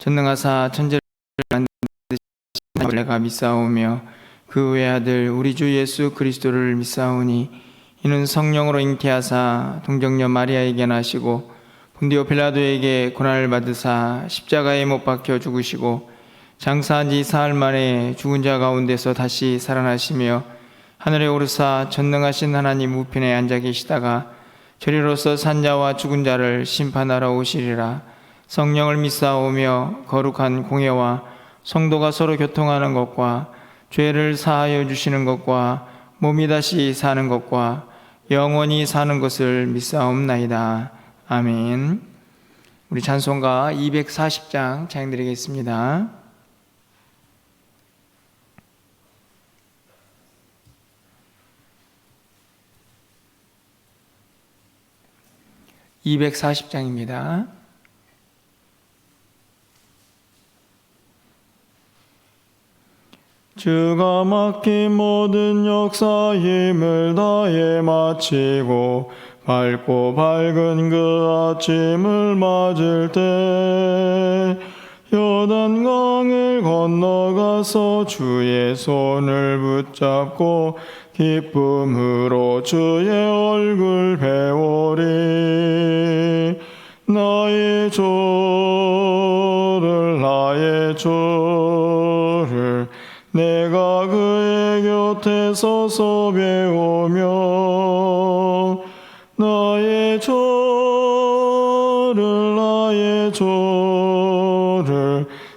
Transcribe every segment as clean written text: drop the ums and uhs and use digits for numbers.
전능하사 천지를 만드신 내가 믿사오며 그 외아들 우리 주 예수 그리스도를 믿사오니 이는 성령으로 잉태하사 동정녀 마리아에게 나시고 본디오 빌라도에게 고난을 받으사 십자가에 못 박혀 죽으시고 장사한 지 사흘 만에 죽은 자 가운데서 다시 살아나시며 하늘에 오르사 전능하신 하나님 우편에 앉아 계시다가 저리로서 산자와 죽은 자를 심판하러 오시리라. 성령을 믿사오며 거룩한 공예와 성도가 서로 교통하는 것과 죄를 사하여 주시는 것과 몸이 다시 사는 것과 영원히 사는 것을 믿사옵나이다. 아멘. 우리 찬송가 240장 찬양드리겠습니다. 240장입니다. 주가 맡긴 모든 역사 힘을 다해 마치고 밝고 밝은 그 아침을 맞을 때 요단강을 건너가서 주의 손을 붙잡고 기쁨으로 주의 얼굴 배우리. 나의 주를 내가 그의 곁에 서서 배우며 나의 주를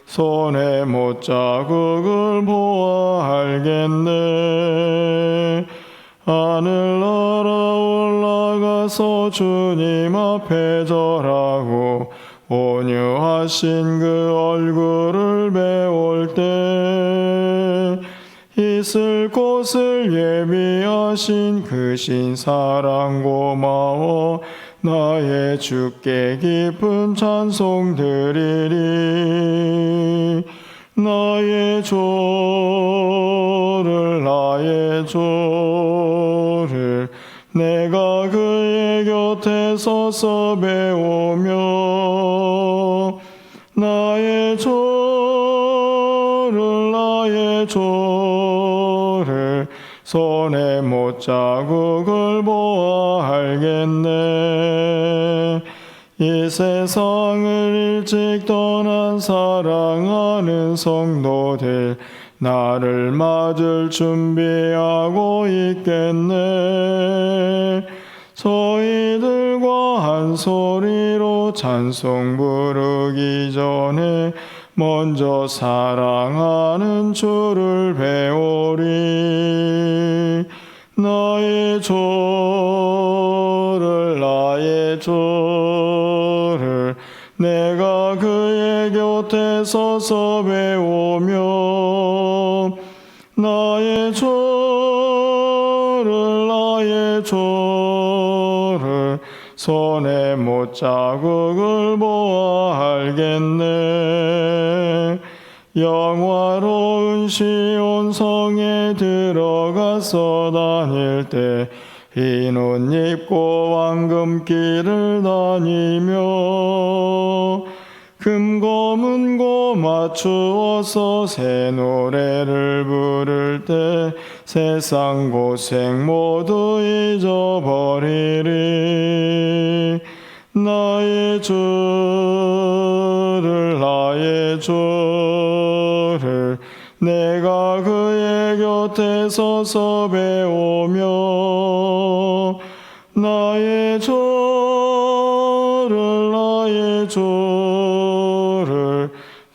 손에 못자국을 보아 알겠네. 하늘 날아 올라가서 주님 앞에 절하고 온유하신 그 얼굴을 배울 때 있을 곳을 예비하신 그 신사랑 고마워 나의 주께 깊은 찬송 드리리. 나의 주를 내가 그의 곁에 서서 배우며 나의 주를 손에 못자국을 보아 알겠네. 이 세상을 일찍 떠난 사랑하는 성도들 나를 맞을 준비하고 있겠네. 저희들과 한 소리로 찬송 부르기 전에 먼저 사랑하는 주를 배우리. 나의 주를 내가 그의 곁에 서서 배우며 나의 주를 손에 못자국을 보아 알겠네. 영화로운 시온 성에 들어가서 다닐 때 흰 옷 입고 황금길을 다니며 금고문고 맞추어서 새 노래를 부를 때 세상 고생 모두 잊어버리리. 나의 주를 내가 그의 곁에 서서 배우며 나의 주를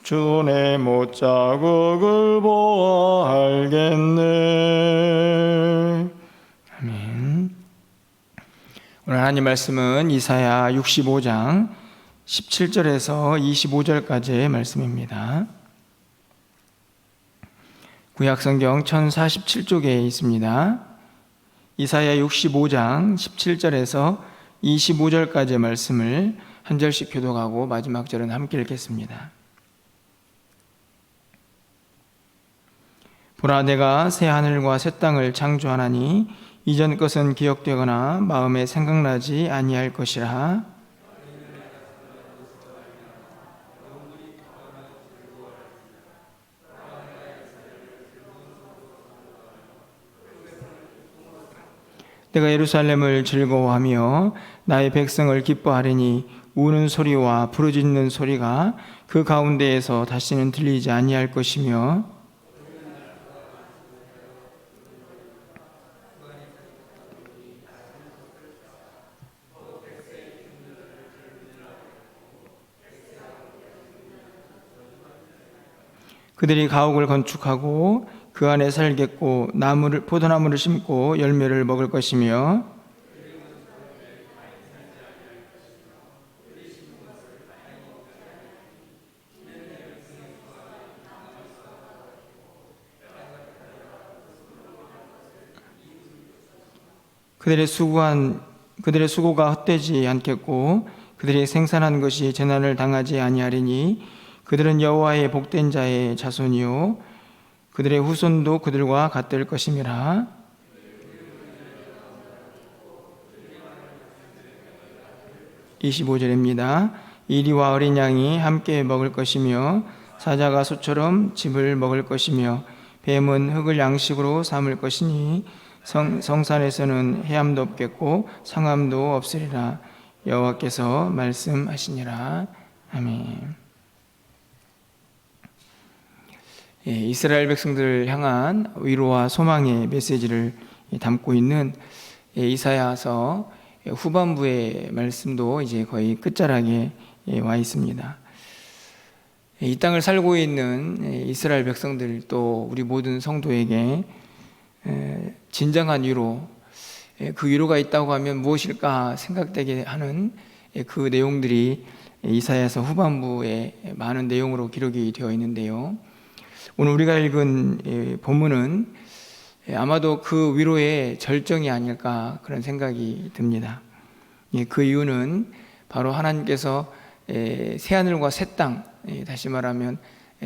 주의 못자국을 보아 알겠네. 아멘. 오늘 하나님 말씀은 이사야 65장 17절에서 25절까지의 말씀입니다. 구약성경 1047쪽에 있습니다. 이사야 65장 17절에서 25절까지의 말씀을 한 절씩 교독하고 마지막 절은 함께 읽겠습니다. 보라, 내가 새 하늘과 새 땅을 창조하나니 이전 것은 기억되거나 마음에 생각나지 아니할 것이라. 내가 예루살렘을 즐거워하며 나의 백성을 기뻐하리니 우는 소리와 부르짖는 소리가 그 가운데에서 다시는 들리지 아니할 것이며 그들이 가옥을 건축하고 그 안에 살겠고 포도나무를 심고 열매를 먹을 것이며 그들의 수고가 헛되지 않겠고 그들이 생산한 것이 재난을 당하지 아니하리니 그들은 여호와의 복된 자의 자손이요 그들의 후손도 그들과 같을 것임이라. (25절입니다) 이리와 어린 양이 함께 먹을 것이며 사자가 소처럼 즙을 먹을 것이며 뱀은 흙을 양식으로 삼을 것이니 성산에서는 해함도 없겠고 상함도 없으리라. 여호와께서 말씀하시니라. 아멘. 이스라엘 백성들을 향한 위로와 소망의 메시지를 담고 있는 이사야서 후반부의 말씀도 이제 거의 끝자락에 와 있습니다. 이 땅을 살고 있는 이스라엘 백성들 또 우리 모든 성도에게 진정한 위로, 그 위로가 있다고 하면 무엇일까 생각되게 하는 그 내용들이 이사야서 후반부에 많은 내용으로 기록이 되어 있는데요. 오늘 우리가 읽은 본문은 아마도 그 위로의 절정이 아닐까 그런 생각이 듭니다. 그 이유는 바로 하나님께서 새하늘과 새 땅, 다시 말하면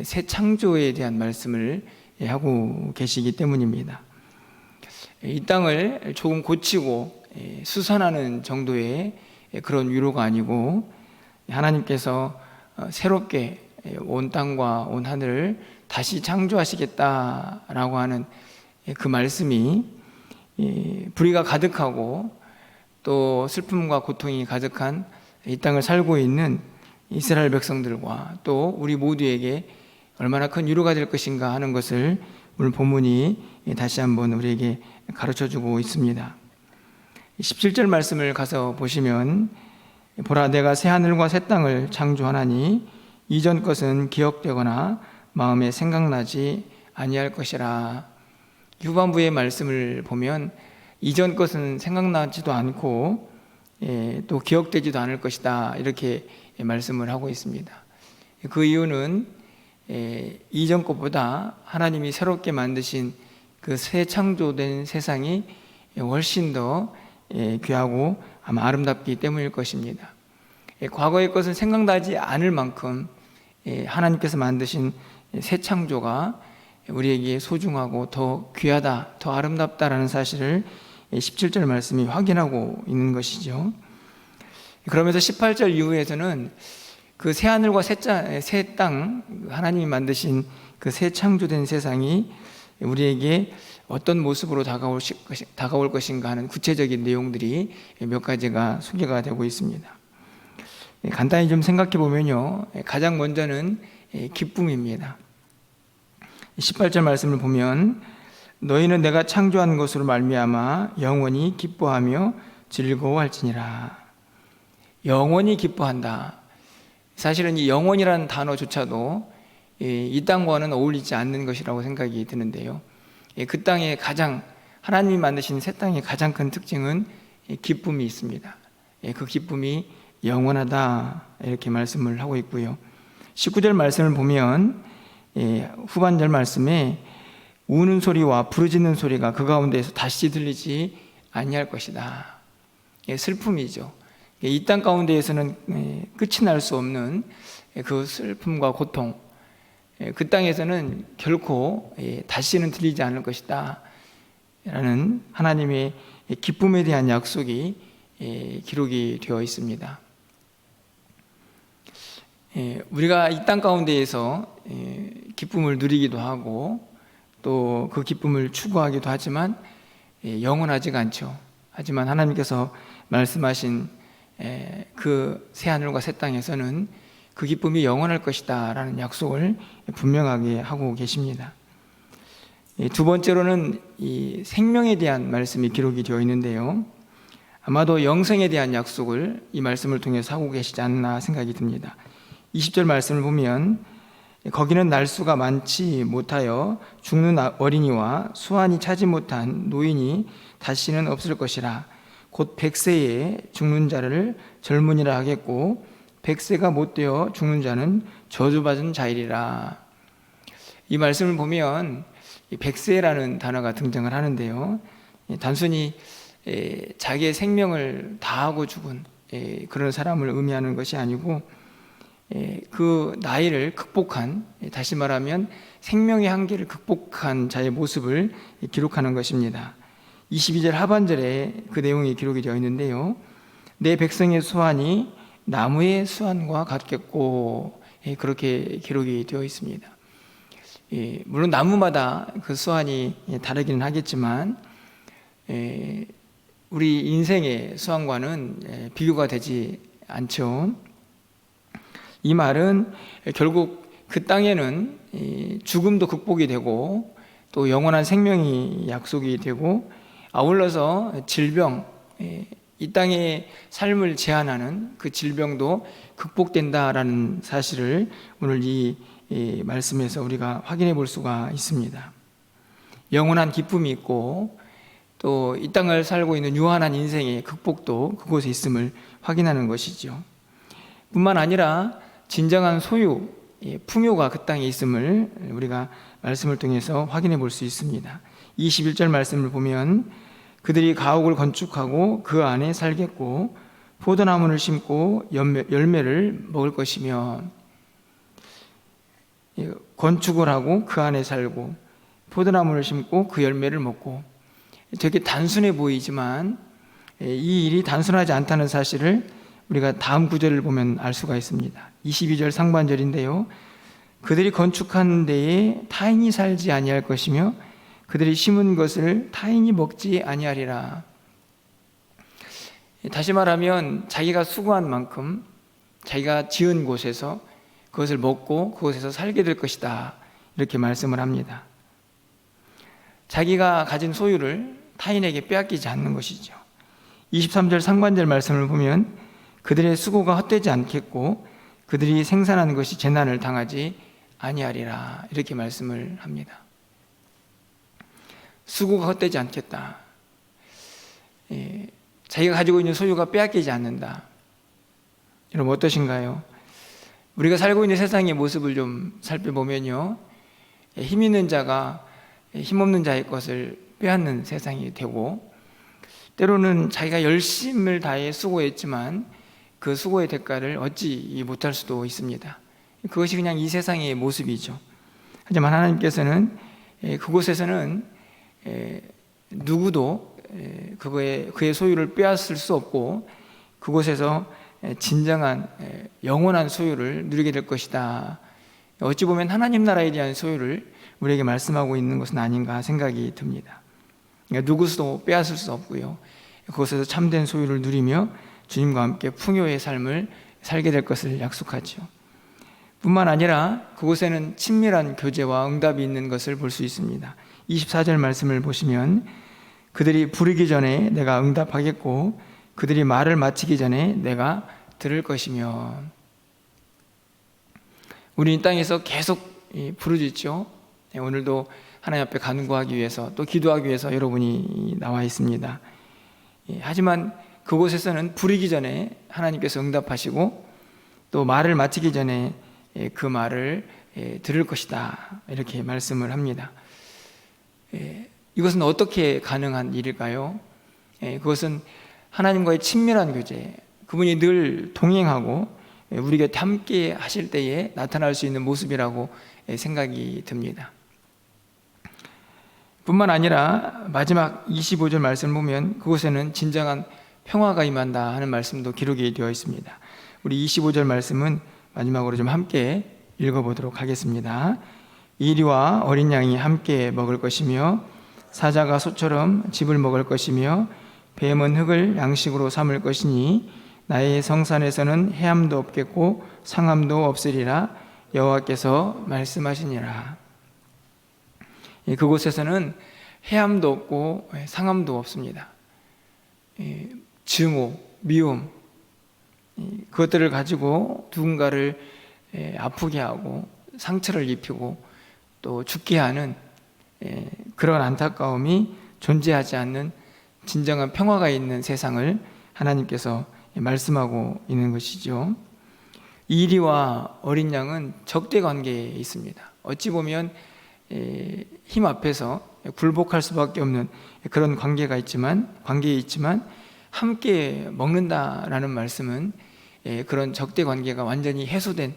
새 창조에 대한 말씀을 하고 계시기 때문입니다. 이 땅을 조금 고치고 수선하는 정도의 그런 위로가 아니고 하나님께서 새롭게 온 땅과 온 하늘을 다시 창조하시겠다라고 하는 그 말씀이 불의가 가득하고 또 슬픔과 고통이 가득한 이 땅을 살고 있는 이스라엘 백성들과 또 우리 모두에게 얼마나 큰 위로가 될 것인가 하는 것을 오늘 본문이 다시 한번 우리에게 가르쳐주고 있습니다. 17절 말씀을 가서 보시면 보라 내가 새 하늘과 새 땅을 창조하나니 이전 것은 기억되거나 마음에 생각나지 아니할 것이라. 후반부의 말씀을 보면 이전 것은 생각나지도 않고 또 기억되지도 않을 것이다 이렇게 말씀을 하고 있습니다. 그 이유는 이전 것보다 하나님이 새롭게 만드신 그 새 창조된 세상이 훨씬 더 귀하고 아마 아름답기 때문일 것입니다. 과거의 것은 생각나지 않을 만큼 하나님께서 만드신 새 창조가 우리에게 소중하고 더 귀하다, 더 아름답다라는 사실을 17절 말씀이 확인하고 있는 것이죠. 그러면서 18절 이후에서는 그 새 하늘과 새 땅, 하나님이 만드신 그 새 창조된 세상이 우리에게 어떤 모습으로 다가올 것인가 하는 구체적인 내용들이 몇 가지가 소개가 되고 있습니다. 간단히 좀 생각해 보면요, 가장 먼저는 기쁨입니다. 18절 말씀을 보면 너희는 내가 창조한 것으로 말미암아 영원히 기뻐하며 즐거워할지니라. 영원히 기뻐한다. 사실은 이 영원이라는 단어조차도 이 땅과는 어울리지 않는 것이라고 생각이 드는데요. 그 땅의 하나님이 만드신 새 땅의 가장 큰 특징은 기쁨이 있습니다. 그 기쁨이 영원하다 이렇게 말씀을 하고 있고요. 19절 말씀을 보면 후반절 말씀에 우는 소리와 부르짖는 소리가 그 가운데에서 다시 들리지 아니할 것이다. 슬픔이죠. 이 땅 가운데에서는 끝이 날 수 없는 그 슬픔과 고통, 그 땅에서는 결코 다시는 들리지 않을 것이다 라는 하나님의 기쁨에 대한 약속이 기록이 되어 있습니다. 우리가 이 땅 가운데에서 기쁨을 누리기도 하고 또 그 기쁨을 추구하기도 하지만 영원하지가 않죠. 하지만 하나님께서 말씀하신 그 새하늘과 새 땅에서는 그 기쁨이 영원할 것이다 라는 약속을 분명하게 하고 계십니다. 두 번째로는 이 생명에 대한 말씀이 기록이 되어 있는데요, 아마도 영생에 대한 약속을 이 말씀을 통해서 하고 계시지 않나 생각이 듭니다. 20절 말씀을 보면 거기는 날수가 많지 못하여 죽는 어린이와 수완이 차지 못한 노인이 다시는 없을 것이라. 곧 100세에 죽는 자를 젊은이라 하겠고 100세가 못되어 죽는 자는 저주받은 자이리라. 이 말씀을 보면 100세라는 단어가 등장을 하는데요, 단순히 자기의 생명을 다하고 죽은 그런 사람을 의미하는 것이 아니고 그 나이를 극복한, 다시 말하면 생명의 한계를 극복한 자의 모습을 기록하는 것입니다. 22절 하반절에 그 내용이 기록이 되어 있는데요, 내 백성의 수완이 나무의 수완과 같겠고, 그렇게 기록이 되어 있습니다. 물론 나무마다 그 수완이 다르기는 하겠지만 우리 인생의 수완과는 비교가 되지 않죠. 이 말은 결국 그 땅에는 죽음도 극복이 되고 또 영원한 생명이 약속이 되고, 아울러서 질병, 이 땅의 삶을 제한하는 그 질병도 극복된다라는 사실을 오늘 이 말씀에서 우리가 확인해 볼 수가 있습니다. 영원한 기쁨이 있고 또 이 땅을 살고 있는 유한한 인생의 극복도 그곳에 있음을 확인하는 것이죠. 뿐만 아니라 진정한 소유, 풍요가 그 땅에 있음을 우리가 말씀을 통해서 확인해 볼 수 있습니다. 21절 말씀을 보면 그들이 가옥을 건축하고 그 안에 살겠고 포도나무를 심고 열매를 먹을 것이며, 건축을 하고 그 안에 살고 포도나무를 심고 그 열매를 먹고, 되게 단순해 보이지만 이 일이 단순하지 않다는 사실을 우리가 다음 구절을 보면 알 수가 있습니다. 22절 상반절인데요, 그들이 건축한 데에 타인이 살지 아니할 것이며 그들이 심은 것을 타인이 먹지 아니하리라. 다시 말하면 자기가 수고한 만큼 자기가 지은 곳에서 그것을 먹고 그곳에서 살게 될 것이다, 이렇게 말씀을 합니다. 자기가 가진 소유를 타인에게 빼앗기지 않는 것이죠. 23절 상반절 말씀을 보면 그들의 수고가 헛되지 않겠고 그들이 생산한 것이 재난을 당하지 아니하리라, 이렇게 말씀을 합니다. 수고가 헛되지 않겠다, 자기가 가지고 있는 소유가 빼앗기지 않는다. 여러분 어떠신가요? 우리가 살고 있는 세상의 모습을 좀 살펴보면요, 힘 있는 자가 힘없는 자의 것을 빼앗는 세상이 되고, 때로는 자기가 열심을 다해 수고했지만 그 수고의 대가를 얻지 못할 수도 있습니다. 그것이 그냥 이 세상의 모습이죠. 하지만 하나님께서는 그곳에서는 누구도 그의 소유를 빼앗을 수 없고 그곳에서 진정한 영원한 소유를 누리게 될 것이다. 어찌 보면 하나님 나라에 대한 소유를 우리에게 말씀하고 있는 것은 아닌가 생각이 듭니다. 누구도 빼앗을 수 없고요, 그곳에서 참된 소유를 누리며 주님과 함께 풍요의 삶을 살게 될 것을 약속하죠. 뿐만 아니라 그곳에는 친밀한 교제와 응답이 있는 것을 볼 수 있습니다. 24절 말씀을 보시면 그들이 부르기 전에 내가 응답하겠고 그들이 말을 마치기 전에 내가 들을 것이며, 우리 이 땅에서 계속 부르짖죠. 오늘도 하나님 앞에 간구하기 위해서 또 기도하기 위해서 여러분이 나와 있습니다. 하지만 그곳에서는 부르기 전에 하나님께서 응답하시고 또 말을 마치기 전에 그 말을 들을 것이다, 이렇게 말씀을 합니다. 이것은 어떻게 가능한 일일까요? 그것은 하나님과의 친밀한 교제, 그분이 늘 동행하고 우리 곁에 함께 하실 때에 나타날 수 있는 모습이라고 생각이 듭니다. 뿐만 아니라 마지막 25절 말씀을 보면 그곳에는 진정한 평화가 임한다 하는 말씀도 기록이 되어 있습니다. 우리 25절 말씀은 마지막으로 좀 함께 읽어보도록 하겠습니다. 이리와 어린 양이 함께 먹을 것이며 사자가 소처럼 짚을 먹을 것이며 뱀은 흙을 양식으로 삼을 것이니 나의 성산에서는 해함도 없겠고 상함도 없으리라 여호와께서 말씀하시니라. 그곳에서는 해함도 없고 상함도 없습니다. 증오, 미움, 그것들을 가지고 누군가를 아프게 하고 상처를 입히고 또 죽게 하는 그런 안타까움이 존재하지 않는 진정한 평화가 있는 세상을 하나님께서 말씀하고 있는 것이죠. 이리와 어린 양은 적대 관계에 있습니다. 어찌 보면 힘 앞에서 굴복할 수밖에 없는 그런 관계에 있지만 함께 먹는다라는 말씀은 그런 적대 관계가 완전히 해소된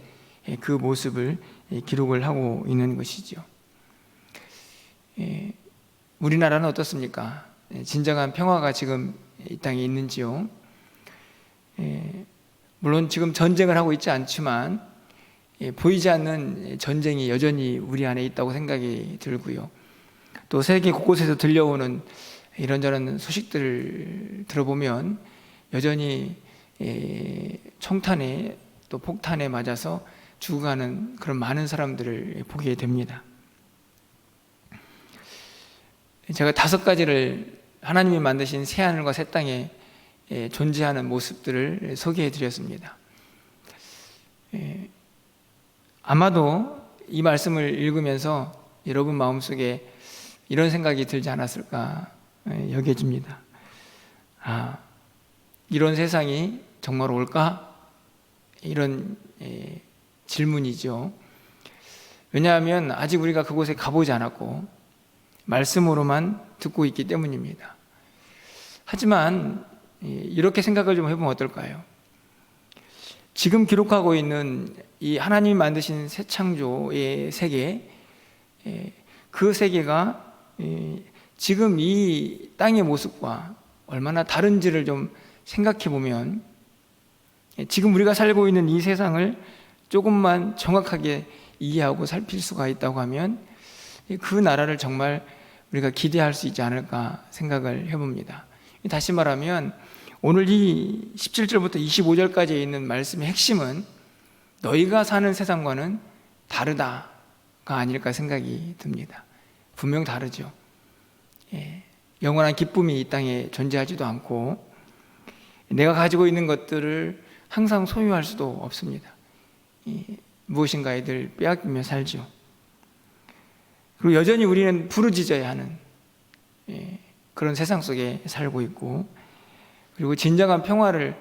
그 모습을 기록을 하고 있는 것이죠. 우리나라는 어떻습니까? 진정한 평화가 지금 이 땅에 있는지요? 물론 지금 전쟁을 하고 있지 않지만 보이지 않는 전쟁이 여전히 우리 안에 있다고 생각이 들고요. 또 세계 곳곳에서 들려오는 이런저런 소식들을 들어보면 여전히 총탄에 또 폭탄에 맞아서 죽어가는 그런 많은 사람들을 보게 됩니다. 제가 5가지를 하나님이 만드신 새하늘과 새 땅에 존재하는 모습들을 소개해 드렸습니다. 아마도 이 말씀을 읽으면서 여러분 마음속에 이런 생각이 들지 않았을까 여겨집니다. 이런 세상이 정말 올까? 이런 질문이죠. 왜냐하면 아직 우리가 그곳에 가보지 않았고 말씀으로만 듣고 있기 때문입니다. 하지만 이렇게 생각을 좀 해보면 어떨까요? 지금 기록하고 있는 이 하나님이 만드신 새 창조의 세계, 그 세계가 지금 이 땅의 모습과 얼마나 다른지를 좀 생각해 보면 지금 우리가 살고 있는 이 세상을 조금만 정확하게 이해하고 살필 수가 있다고 하면 그 나라를 정말 우리가 기대할 수 있지 않을까 생각을 해봅니다. 다시 말하면 오늘 이 17절부터 25절까지 있는 말씀의 핵심은 너희가 사는 세상과는 다르다가 아닐까 생각이 듭니다. 분명 다르죠. 영원한 기쁨이 이 땅에 존재하지도 않고 내가 가지고 있는 것들을 항상 소유할 수도 없습니다. 무엇인가에 늘 빼앗기며 살죠. 그리고 여전히 우리는 부르짖어야 하는 그런 세상 속에 살고 있고, 그리고 진정한 평화를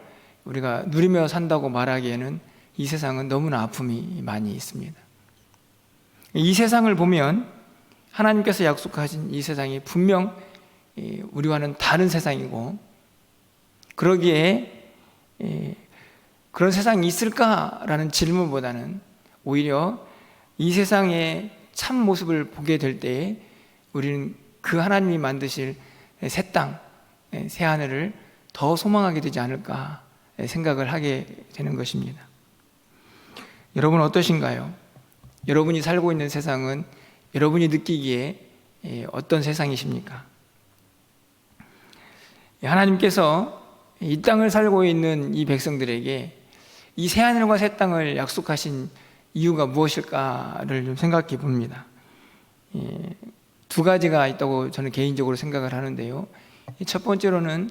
우리가 누리며 산다고 말하기에는 이 세상은 너무나 아픔이 많이 있습니다. 이 세상을 보면 하나님께서 약속하신 이 세상이 분명 우리와는 다른 세상이고, 그러기에 그런 세상이 있을까라는 질문보다는 오히려 이 세상의 참 모습을 보게 될 때에 우리는 그 하나님이 만드실 새 땅, 새 하늘을 더 소망하게 되지 않을까 생각을 하게 되는 것입니다. 여러분 어떠신가요? 여러분이 살고 있는 세상은 여러분이 느끼기에 어떤 세상이십니까? 하나님께서 이 땅을 살고 있는 이 백성들에게 이 새하늘과 새 땅을 약속하신 이유가 무엇일까를 좀 생각해 봅니다. 2가지가 있다고 저는 개인적으로 생각을 하는데요. 첫 번째로는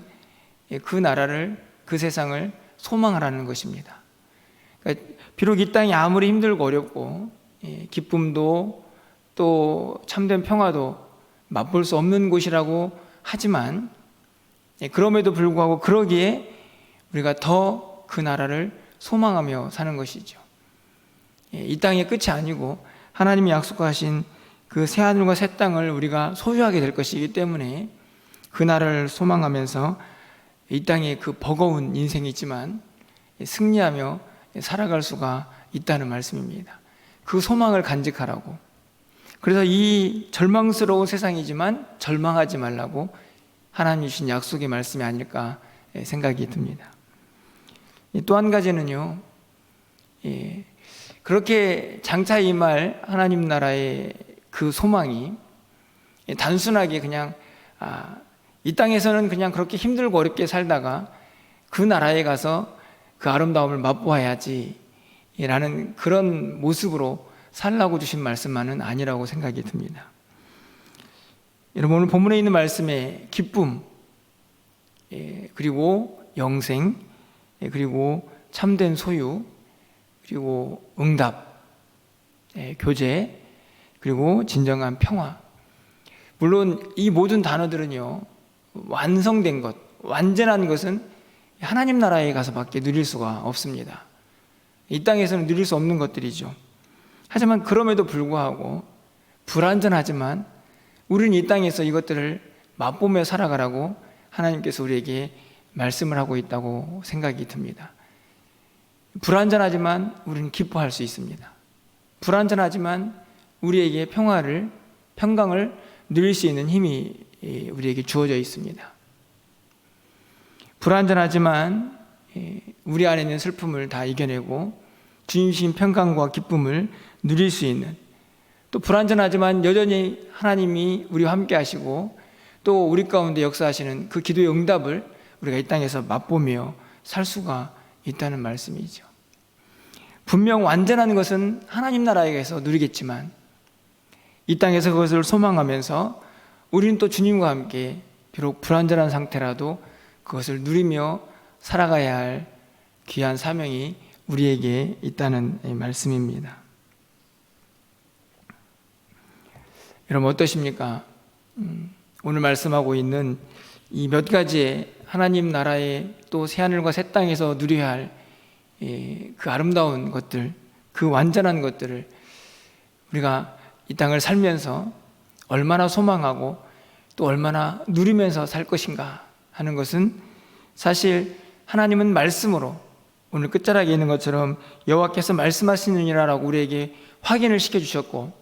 그 나라를, 그 세상을 소망하라는 것입니다. 그러니까 비록 이 땅이 아무리 힘들고 어렵고 기쁨도 또 참된 평화도 맛볼 수 없는 곳이라고 하지만 그럼에도 불구하고 그러기에 우리가 더 그 나라를 소망하며 사는 것이죠. 이 땅의 끝이 아니고 하나님이 약속하신 그 새하늘과 새 땅을 우리가 소유하게 될 것이기 때문에 그 나라를 소망하면서 이 땅에 그 버거운 인생이지만 승리하며 살아갈 수가 있다는 말씀입니다. 그 소망을 간직하라고. 그래서 이 절망스러운 세상이지만 절망하지 말라고 하나님이 주신 약속의 말씀이 아닐까 생각이 듭니다. 또 한 가지는요, 그렇게 장차 임할 하나님 나라의 그 소망이 단순하게 그냥 이 땅에서는 그냥 그렇게 힘들고 어렵게 살다가 그 나라에 가서 그 아름다움을 맛보아야지 라는 그런 모습으로 살라고 주신 말씀만은 아니라고 생각이 듭니다. 여러분, 오늘 본문에 있는 말씀에 기쁨, 그리고 영생, 그리고 참된 소유, 그리고 응답, 교제, 그리고 진정한 평화. 물론 이 모든 단어들은요, 완성된 것, 완전한 것은 하나님 나라에 가서밖에 누릴 수가 없습니다. 이 땅에서는 누릴 수 없는 것들이죠. 하지만 그럼에도 불구하고 불완전하지만 우리는 이 땅에서 이것들을 맛보며 살아가라고 하나님께서 우리에게 말씀을 하고 있다고 생각이 듭니다. 불완전하지만 우리는 기뻐할 수 있습니다. 불완전하지만 우리에게 평강을 누릴 수 있는 힘이 우리에게 주어져 있습니다. 불완전하지만 우리 안에 있는 슬픔을 다 이겨내고 주님 주신 평강과 기쁨을 누릴 수 있는, 또 불완전하지만 여전히 하나님이 우리와 함께 하시고 또 우리 가운데 역사하시는 그 기도의 응답을 우리가 이 땅에서 맛보며 살 수가 있다는 말씀이죠. 분명 완전한 것은 하나님 나라에서 누리겠지만 이 땅에서 그것을 소망하면서 우리는 또 주님과 함께 비록 불완전한 상태라도 그것을 누리며 살아가야 할 귀한 사명이 우리에게 있다는 말씀입니다. 여러분, 어떠십니까? 오늘 말씀하고 있는 이 몇 가지의 하나님 나라의 또 새하늘과 새 땅에서 누려야 할 그 아름다운 것들, 그 완전한 것들을 우리가 이 땅을 살면서 얼마나 소망하고 또 얼마나 누리면서 살 것인가 하는 것은 사실 하나님은 말씀으로 오늘 끝자락에 있는 것처럼 여호와께서 말씀하시느니라라고 우리에게 확인을 시켜주셨고,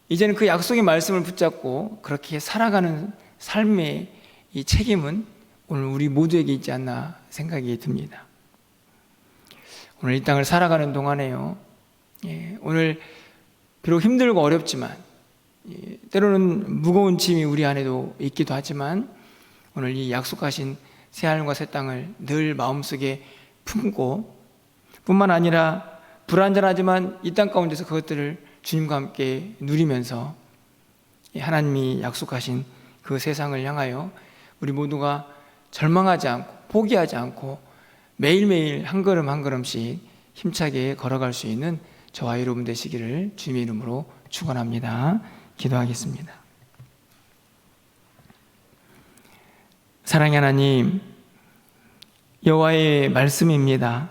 이제는 그 약속의 말씀을 붙잡고 그렇게 살아가는 삶의 이 책임은 오늘 우리 모두에게 있지 않나 생각이 듭니다. 오늘 이 땅을 살아가는 동안에요, 오늘 비록 힘들고 어렵지만 때로는 무거운 짐이 우리 안에도 있기도 하지만 오늘 이 약속하신 새하늘과 새 땅을 늘 마음속에 품고, 뿐만 아니라 불완전하지만 이 땅 가운데서 그것들을 주님과 함께 누리면서 하나님이 약속하신 그 세상을 향하여 우리 모두가 절망하지 않고 포기하지 않고 매일매일 한 걸음 한 걸음씩 힘차게 걸어갈 수 있는 저와 여러분 되시기를 주님의 이름으로 축원합니다. 기도하겠습니다. 사랑의 하나님, 여호와의 말씀입니다.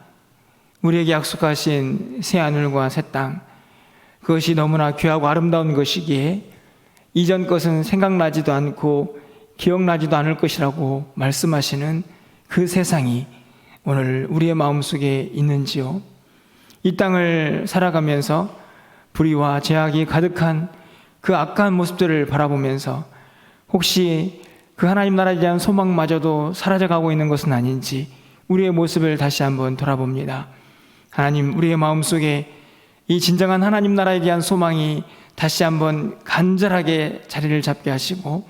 우리에게 약속하신 새 하늘과 새 땅, 그것이 너무나 귀하고 아름다운 것이기에 이전 것은 생각나지도 않고 기억나지도 않을 것이라고 말씀하시는 그 세상이 오늘 우리의 마음속에 있는지요? 이 땅을 살아가면서 불의와 죄악이 가득한 그 악한 모습들을 바라보면서 혹시 그 하나님 나라에 대한 소망마저도 사라져가고 있는 것은 아닌지 우리의 모습을 다시 한번 돌아봅니다. 하나님, 우리의 마음속에 이 진정한 하나님 나라에 대한 소망이 다시 한번 간절하게 자리를 잡게 하시고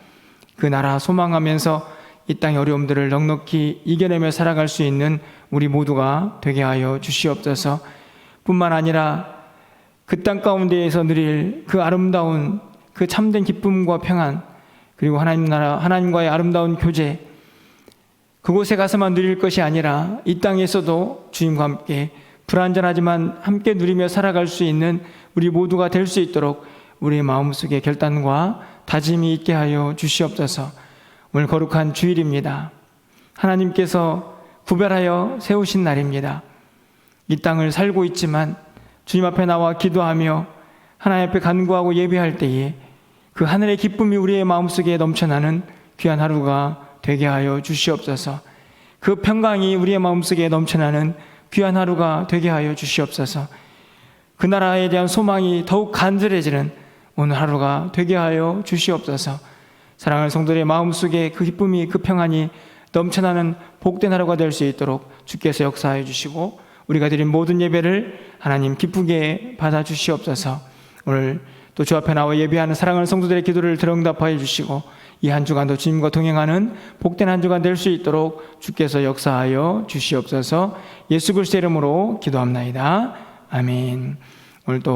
그 나라 소망하면서 이 땅의 어려움들을 넉넉히 이겨내며 살아갈 수 있는 우리 모두가 되게 하여 주시옵소서. 뿐만 아니라 그 땅 가운데에서 누릴 그 아름다운 그 참된 기쁨과 평안, 그리고 하나님 나라, 하나님과의 아름다운 교제, 그곳에 가서만 누릴 것이 아니라 이 땅에서도 주님과 함께 불완전하지만 함께 누리며 살아갈 수 있는 우리 모두가 될 수 있도록 우리의 마음속에 결단과 다짐이 있게 하여 주시옵소서. 오늘 거룩한 주일입니다. 하나님께서 구별하여 세우신 날입니다. 이 땅을 살고 있지만 주님 앞에 나와 기도하며 하나님 앞에 간구하고 예배할 때에 그 하늘의 기쁨이 우리의 마음속에 넘쳐나는 귀한 하루가 되게 하여 주시옵소서. 그 평강이 우리의 마음속에 넘쳐나는 귀한 하루가 되게 하여 주시옵소서. 그 나라에 대한 소망이 더욱 간절해지는 오늘 하루가 되게 하여 주시옵소서. 사랑하는 성도들의 마음속에 그 기쁨이, 그 평안이 넘쳐나는 복된 하루가 될 수 있도록 주께서 역사하여 주시고 우리가 드린 모든 예배를 하나님 기쁘게 받아 주시옵소서. 오늘 또 주 앞에 나와 예배하는 사랑하는 성도들의 기도를 들응답하여 주시고 이 한 주간도 주님과 동행하는 복된 한 주간 될 수 있도록 주께서 역사하여 주시옵소서. 예수 그리스도의 이름으로 기도합나이다. 아멘. 오늘도